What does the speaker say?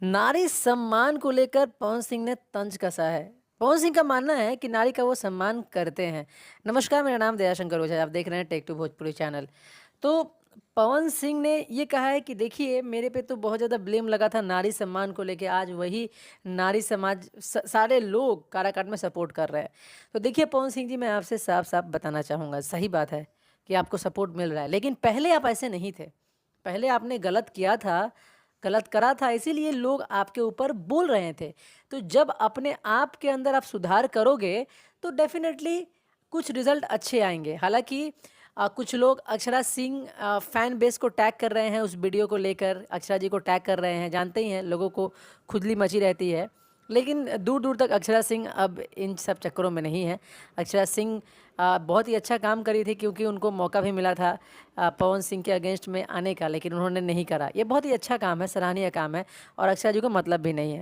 नारी सम्मान को लेकर पवन सिंह ने तंज कसा है। पवन सिंह का मानना है कि नारी का वो सम्मान करते हैं। नमस्कार, मेरा नाम दयाशंकर ओझा है, आप देख रहे हैं टेक टू भोजपुरी चैनल। तो पवन सिंह ने ये कहा है कि देखिए मेरे पे तो बहुत ज़्यादा ब्लेम लगा था नारी सम्मान को लेके, आज वही नारी समाज सारे लोग काराकाट में सपोर्ट कर रहे हैं। तो देखिए पवन सिंह जी, मैं आपसे साफ-साफ बताना चाहूँगा, सही बात है कि आपको सपोर्ट मिल रहा है, लेकिन पहले आप ऐसे नहीं थे। पहले आपने गलत किया था, गलत करा था, इसीलिए लोग आपके ऊपर बोल रहे थे। तो जब अपने आप के अंदर आप सुधार करोगे, तो डेफ़िनेटली कुछ रिज़ल्ट अच्छे आएँगे। हालाँकि कुछ लोग अक्षरा सिंह फ़ैन बेस को टैग कर रहे हैं उस वीडियो को लेकर, अक्षरा जी को टैग कर रहे हैं, जानते ही हैं लोगों को खुजली मची रहती है। लेकिन दूर-दूर तक अक्षरा सिंह अब इन सब चक्करों में नहीं है। अक्षरा सिंह बहुत ही अच्छा काम करी थी, क्योंकि उनको मौका भी मिला था पवन सिंह के अगेंस्ट में आने का, लेकिन उन्होंने नहीं करा। ये बहुत ही अच्छा काम है, सराहनीय काम है, और अक्षरा जी को मतलब भी नहीं है।